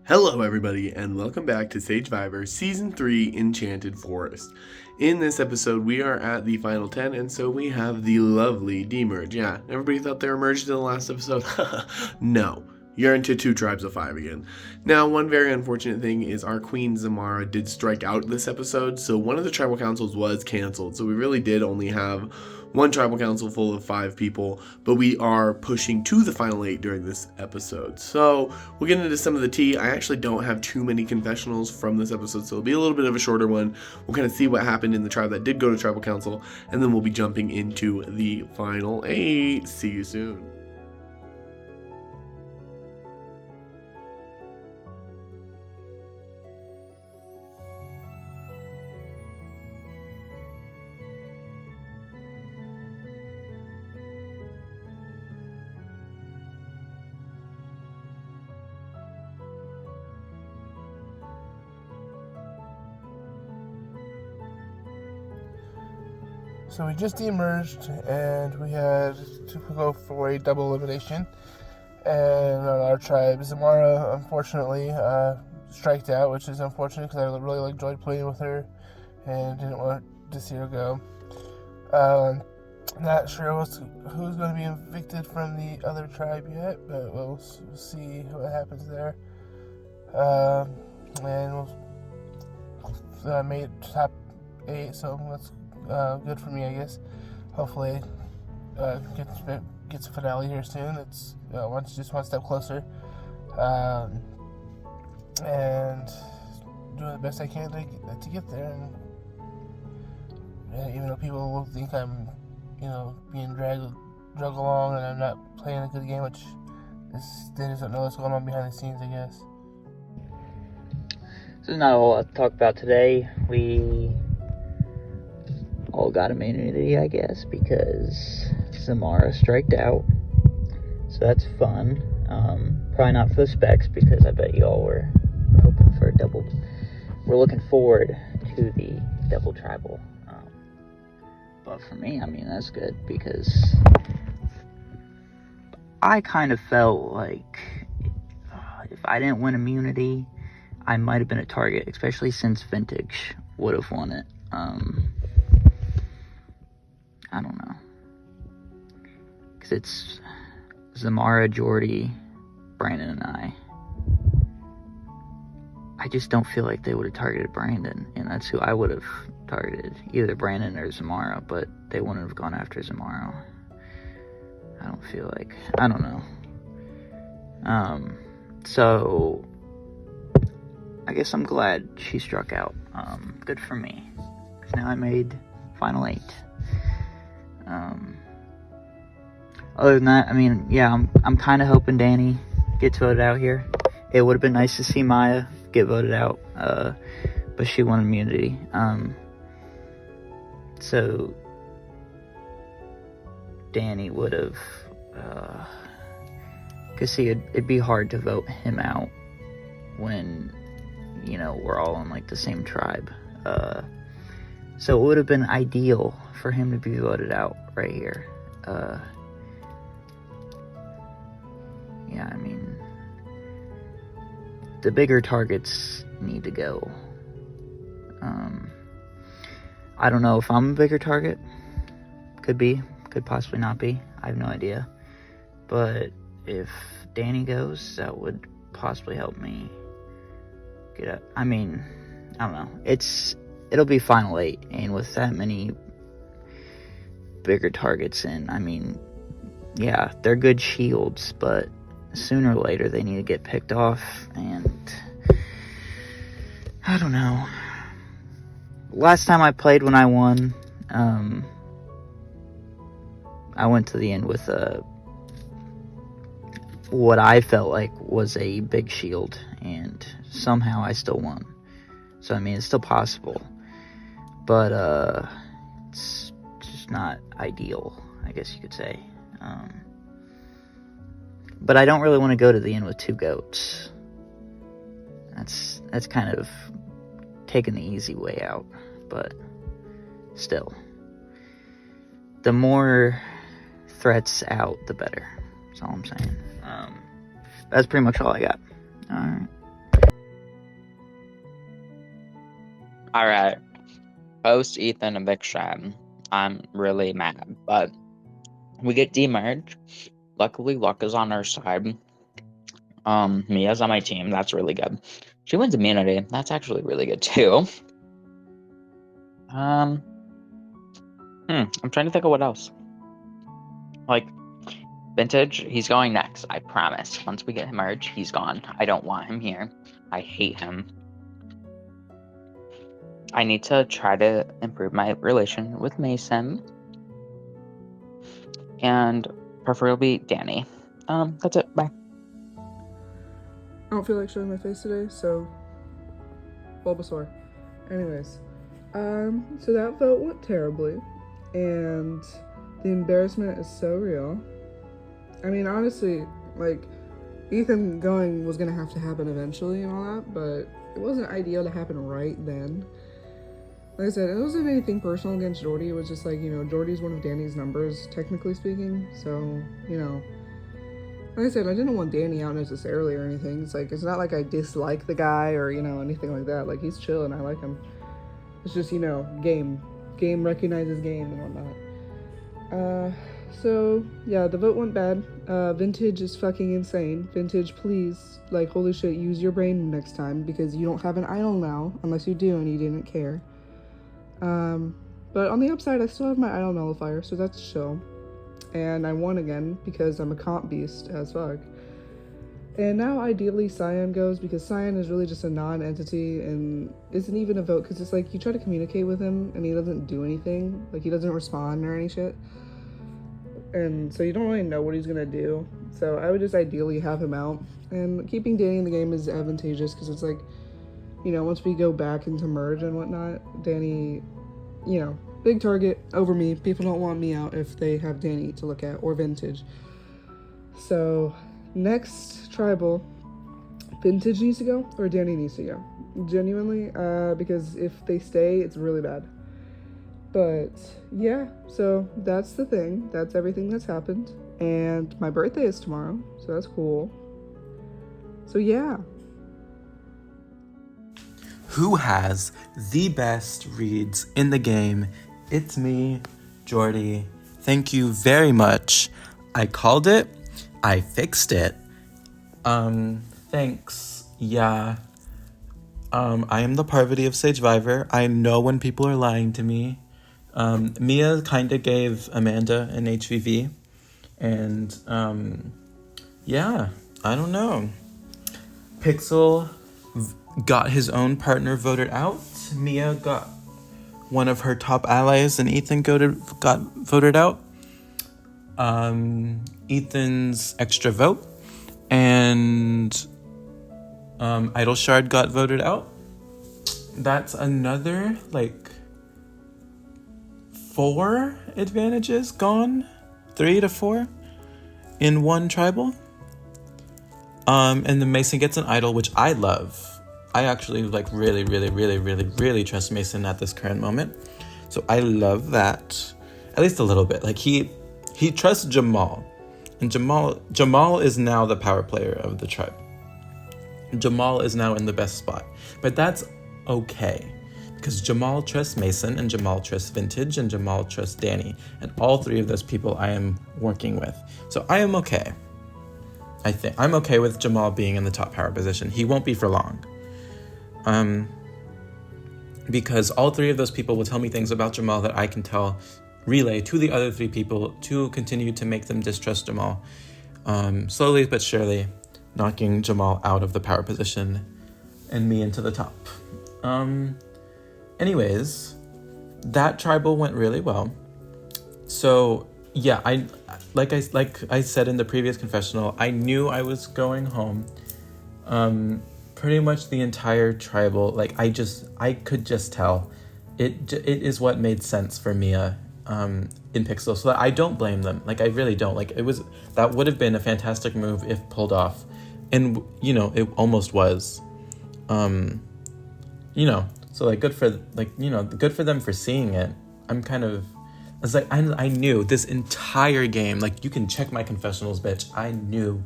Hello everybody and welcome back to Sagevivor Season 3 Enchanted Forest. In this episode we are at the final 10 and so we have the lovely demerge. Yeah, everybody thought they were merged in the last episode? No, you're into 2 tribes of 5 again. Now one very unfortunate thing is our Queen Zamara did strike out this episode, so one of the tribal councils was cancelled, so we really did only have one tribal council full of 5 people, but we are pushing to the final 8 during this episode. So we'll get into some of the tea. I actually don't have too many confessionals from this episode, so it'll be a little bit of a shorter one. We'll kind of see what happened in the tribe that did go to tribal council, and then we'll be jumping into the final 8. See you soon. So we just emerged, and we had to go for a double elimination. And on our tribe, Zamara unfortunately striked out, which is unfortunate because I really enjoyed playing with her and didn't want to see her go. Not sure who's going to be evicted from the other tribe yet, but we'll see what happens there. And we'll made top 8, so that's good for me, I guess. Hopefully, gets a finale here soon. It's just one step closer, and doing the best I can to get there. And even though people will think I'm, being dragged along and I'm not playing a good game, which they just don't know what's going on behind the scenes, I guess. So there's not a whole lot to talk about today. We all got immunity, I guess, because Zamara striked out. So that's fun. Probably not for the specs, because I bet you all were hoping for a double. We're looking forward to the double tribal. But for me, that's good, because I kind of felt like if I didn't win immunity, I might have been a target, especially since Vintage would have won it. I don't know. Because it's Zamara, Jordy, Brandon, and I. I just don't feel like they would have targeted Brandon, and that's who I would have targeted. Either Brandon or Zamara, but they wouldn't have gone after Zamara. I don't feel like. I don't know. So I guess I'm glad she struck out. Good for me. Because now I made final 8. Other than that, I'm kind of hoping Danny gets voted out here. It would have been nice to see Maya get voted out, but she won immunity. So Danny would have, cause it'd be hard to vote him out when, we're all on like the same tribe. So it would have been ideal for him to be voted out right here. The bigger targets need to go. I don't know if I'm a bigger target. Could be, could possibly not be. I have no idea. But if Danny goes, that would possibly help me get up. I don't know. It'll be final 8, and with that many bigger targets in, yeah, they're good shields, but sooner or later they need to get picked off, and I don't know. Last time I played when I won, I went to the end with what I felt like was a big shield, and somehow I still won. So it's still possible, but it's just not ideal, I guess you could say. But I don't really want to go to the end with 2 goats. That's kind of taking the easy way out, but still, the more threats out, the better. That's all I'm saying. That's pretty much all I got. Alright. All right. Post Ethan eviction. I'm really mad, but we get demerged. Luckily, luck is on our side. Mia's on my team. That's really good. She wins immunity. That's actually really good too. I'm trying to think of what else. Like, Vintage, he's going next. I promise. Once we get him merged, he's gone. I don't want him here. I hate him. I need to try to improve my relation with Mason. And preferably Danny. That's it. Bye. I don't feel like showing my face today, so Bulbasaur. Anyways, so that vote went terribly, and the embarrassment is so real. I mean, honestly, like, Ethan going was gonna have to happen eventually and all that, but it wasn't ideal to happen right then. Like I said, it wasn't anything personal against Jordy. It was just like, Jordy's one of Danny's numbers, technically speaking. So, like I said, I didn't want Danny out necessarily or anything. It's not like I dislike the guy or, anything like that. Like, he's chill and I like him. It's just, game. Game recognizes game and whatnot. So, yeah, the vote went bad. Vintage is fucking insane. Vintage, please, like, holy shit, use your brain next time because you don't have an idol now, unless you do and you didn't care. But on the upside, I still have my idol nullifier, so that's chill. And I won again because I'm a comp beast as fuck. And now ideally Cyan goes because Cyan is really just a non-entity and isn't even a vote because it's like you try to communicate with him and he doesn't do anything. Like he doesn't respond or any shit. And so you don't really know what he's gonna do. So I would just ideally have him out. And keeping Danny in the game is advantageous because it's like, once we go back into merge and whatnot, Danny, big target over me. People don't want me out if they have Danny to look at or Vintage. So next tribal, Vintage needs to go or Danny needs to go. Genuinely, because if they stay, it's really bad. But yeah, so that's the thing. That's everything that's happened. And my birthday is tomorrow, so that's cool. So yeah. Who has the best reads in the game? It's me, Jordy. Thank you very much. I called it. I fixed it. Thanks. Yeah. I am the Parvati of Sagevivor. I know when people are lying to me. Mia kind of gave Amanda an HVV. And, yeah, I don't know. Pixel got his own partner voted out. Mia got one of her top allies, and Ethan got voted out. Ethan's extra vote, and Idol Shard got voted out. That's another 4 advantages gone, 3 to 4 in one tribal. And then Mason gets an idol, which I love. I actually really trust Mason at this current moment. So I love that. At least a little bit. He trusts Jamal. And Jamal is now the power player of the tribe. Jamal is now in the best spot. But that's okay. Because Jamal trusts Mason, and Jamal trusts Vintage, and Jamal trusts Danny. And all 3 of those people I am working with. So I am okay. I think I'm okay with Jamal being in the top power position. He won't be for long. Because all 3 of those people will tell me things about Jamal that I can relay to the other 3 people to continue to make them distrust Jamal. Slowly but surely knocking Jamal out of the power position and me into the top. Anyways, that tribal went really well. So yeah, like I said in the previous confessional, I knew I was going home. Pretty much the entire tribal, I could just tell. It is what made sense for Mia in Pixel, so that I don't blame them. I really don't. That would have been a fantastic move if pulled off. And, it almost was. So good for them for seeing it. I knew this entire game, you can check my confessionals, bitch. I knew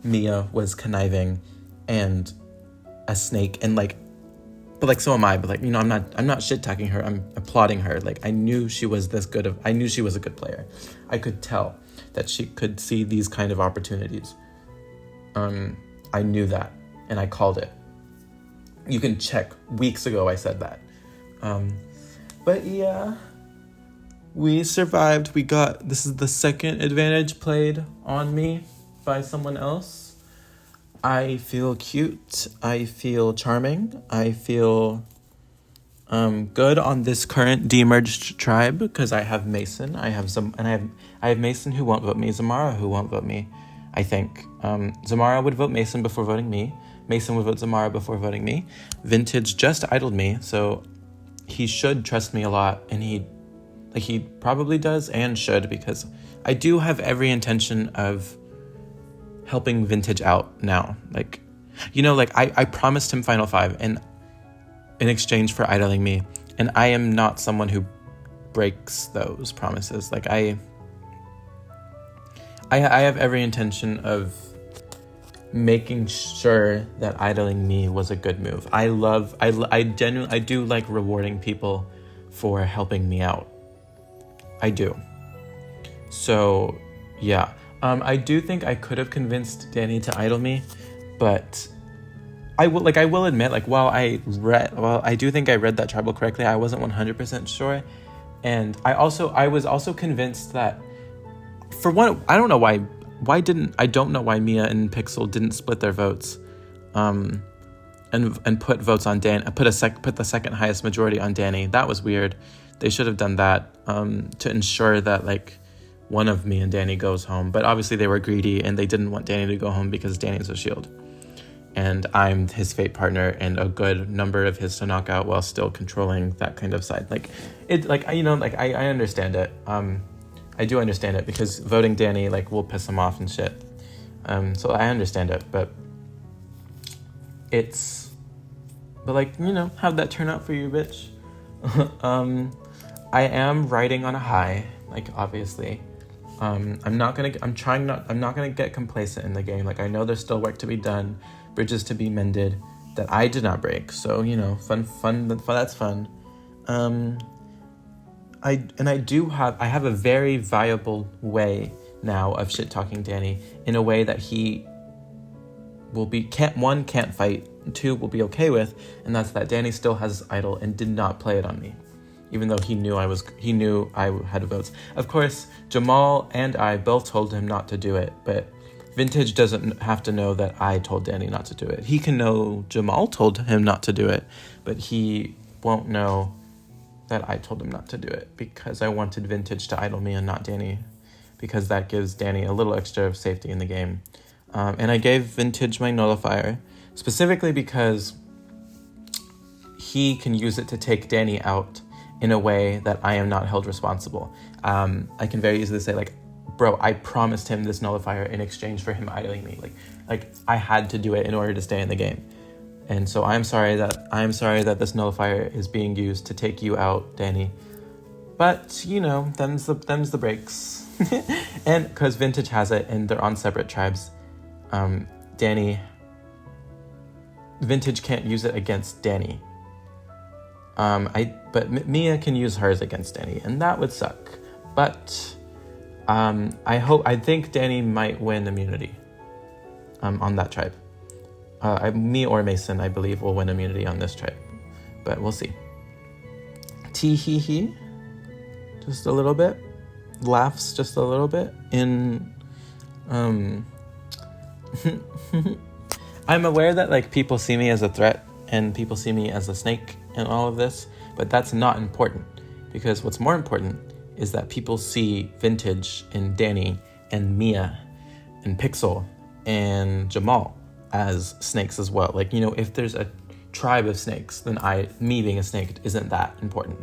Mia was conniving and a snake, and but like, so am I. But like, I'm not shit talking her. I'm applauding her. Like, I knew she was I knew she was a good player. I could tell that she could see these kind of opportunities. I knew that, and I called it. You can check. Weeks ago, I said that. But yeah, we survived. This is the second advantage played on me by someone else. I feel cute. I feel charming. I feel good on this current demerged tribe because I have Mason. I have Mason who won't vote me. Zamara who won't vote me. I think Zamara would vote Mason before voting me. Mason would vote Zamara before voting me. Vintage just idled me, so he should trust me a lot, and he probably does and should, because I do have every intention of helping Vintage out now. Like, I promised him Final 5 and in exchange for idling me, and I am not someone who breaks those promises. Like, I have every intention of making sure that idling me was a good move. I do like rewarding people for helping me out. I do. So, yeah. I do think I could have convinced Danny to idle me, but I will admit, like, while I do think I read that tribal correctly, I wasn't 100% sure. And I was also convinced that, for one, I don't know why Mia and Pixel didn't split their votes, and put votes on Dan. Put the second highest majority on Danny. That was weird. They should have done that to ensure that, like, one of me and Danny goes home. But obviously they were greedy and they didn't want Danny to go home because Danny's a shield, and I'm his fate partner and a good number of his to knock out while still controlling that kind of side. I understand it. I do understand it, because voting Danny, like, will piss him off and shit. So I understand it, but how'd that turn out for you, bitch? I am riding on a high, like, obviously. I'm not gonna get complacent in the game. Like, I know there's still work to be done, bridges to be mended that I did not break. So, fun, that's fun. I have a very viable way now of shit talking Danny in a way that he will can't fight, 2 will be okay with, and that's that Danny still has idol and did not play it on me, even though he knew I had votes. Of course, Jamal and I both told him not to do it, but Vintage doesn't have to know that I told Danny not to do it. He can know Jamal told him not to do it, but he won't know that I told him not to do it, because I wanted Vintage to idle me and not Danny, because that gives Danny a little extra of safety in the game. And I gave Vintage my nullifier specifically because he can use it to take Danny out in a way that I am not held responsible. I can very easily say, like, bro, I promised him this nullifier in exchange for him idling me. Like I had to do it in order to stay in the game. And so I'm sorry that this nullifier is being used to take you out, Danny. But, them's the breaks. And because Vintage has it and they're on separate tribes, Vintage can't use it against Danny. But Mia can use hers against Danny, and that would suck. But I think Danny might win immunity on that tribe. Me or Mason, I believe, will win immunity on this tribe, but we'll see. Tee hee hee, just a little bit. Laughs just a little bit. I'm aware that, like, people see me as a threat and people see me as a snake in all of this, but that's not important, because what's more important is that people see Vintage and Danny and Mia and Pixel and Jamal as snakes as well. Like, if there's a tribe of snakes, then me being a snake isn't that important.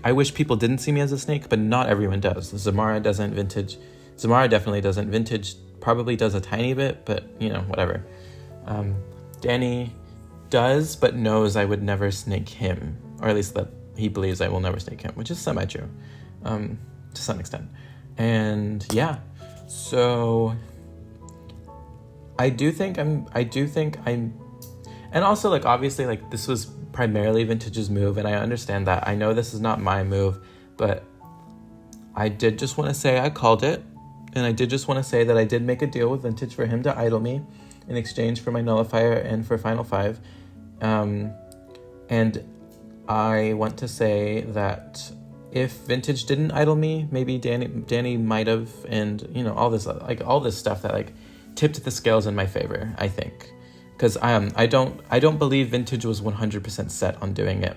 I wish people didn't see me as a snake, but not everyone does. Zamara doesn't. Zamara definitely doesn't. Vintage probably does a tiny bit, but whatever. Danny does, but knows I would never snake him, or at least that he believes I will never snake him, which is semi-true, to some extent. And yeah, so I do think I'm, And also, like, obviously, like, this was primarily Vintage's move, and I understand that. I know this is not my move, but I did just want to say I called it, and I did just want to say that I did make a deal with Vintage for him to idle me in exchange for my Nullifier and for Final 5. And I want to say that if Vintage didn't idle me, maybe Danny might have, and, you know, all this stuff that, like, tipped the scales in my favor, I think. Because I don't believe Vintage was 100% set on doing it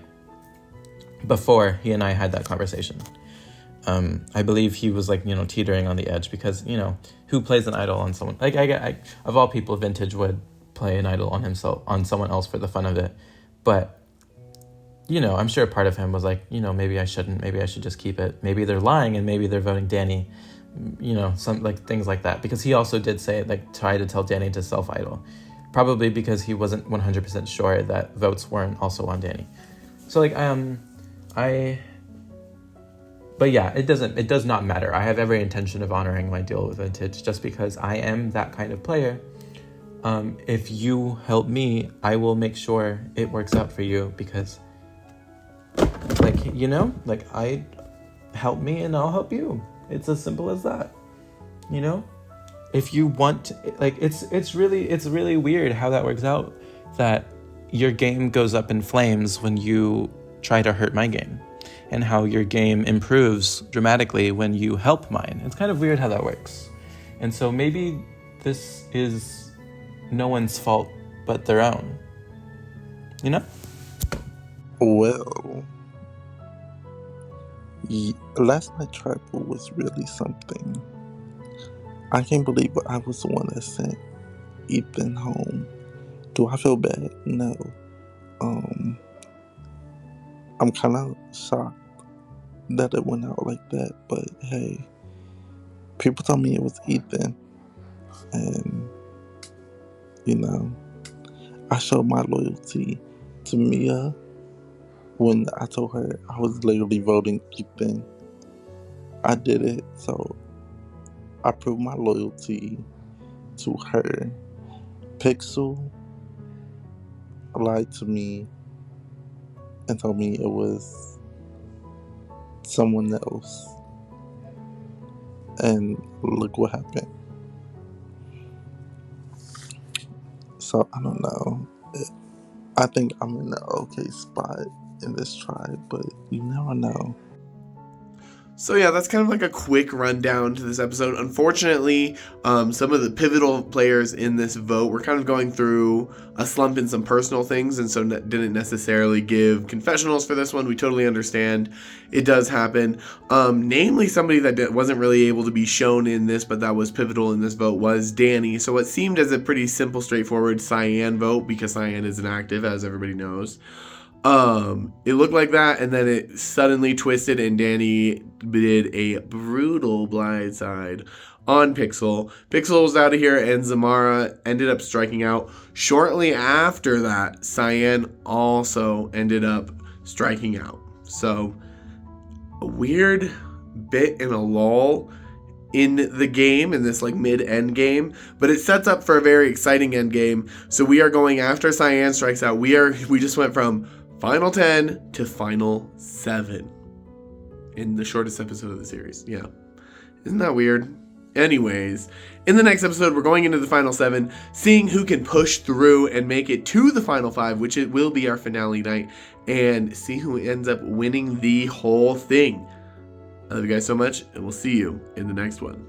before he and I had that conversation. I believe he was, like, you know, teetering on the edge because, you know, who plays an idol on someone? Like, I of all people, Vintage would play an idol on himself, on someone else for the fun of it. But, you know, I'm sure part of him was like, you know, maybe I shouldn't, maybe I should just keep it. Maybe they're lying and maybe they're voting Danny, you know, some, like, things like that. Because he also did say, like, try to tell Danny to self-idol. Probably because he wasn't 100% sure that votes weren't also on Danny. So, like, but yeah, it does not matter. I have every intention of honoring my deal with Vintage just because I am that kind of player. If you help me, I will make sure it works out for you because, like, you know, like, I help me and I'll help you. It's as simple as that, you know? If you want, like, it's really weird how that works out, that your game goes up in flames when you try to hurt my game, and how your game improves dramatically when you help mine. It's kind of weird how that works. And so maybe this is no one's fault but their own, you know? Well, last night tribal was really something. I can't believe I was the one that sent Ethan home. Do I feel bad? No. I'm kind of shocked that it went out like that, but hey, people told me it was Ethan, and, you know, I showed my loyalty to Mia when I told her I was literally voting Ethan. I did it, so I proved my loyalty to her. Pixel lied to me and told me it was someone else. And look what happened. So, I don't know. I think I'm in the okay spot in this tribe, but you never know. So yeah, that's kind of like a quick rundown to this episode. Unfortunately, some of the pivotal players in this vote were kind of going through a slump in some personal things, and so didn't necessarily give confessionals for this one. We totally understand. It does happen. Namely, somebody that wasn't really able to be shown in this, but that was pivotal in this vote was Danny. So what seemed as a pretty simple, straightforward Cyan vote, because Cyan is inactive, as everybody knows. It looked like that, and then it suddenly twisted, and Danny did a brutal blindside on Pixel. Pixel was out of here, and Zamara ended up striking out. Shortly after that, Cyan also ended up striking out. So, a weird bit in a lull in the game, in this like mid-end game, but it sets up for a very exciting end game. So we are going after Cyan strikes out. We just went from Final 10 to Final 7 in the shortest episode of the series. Yeah. Isn't that weird? Anyways, in the next episode, we're going into the Final 7, seeing who can push through and make it to the Final 5, which it will be our finale night, and see who ends up winning the whole thing. I love you guys so much, and we'll see you in the next one.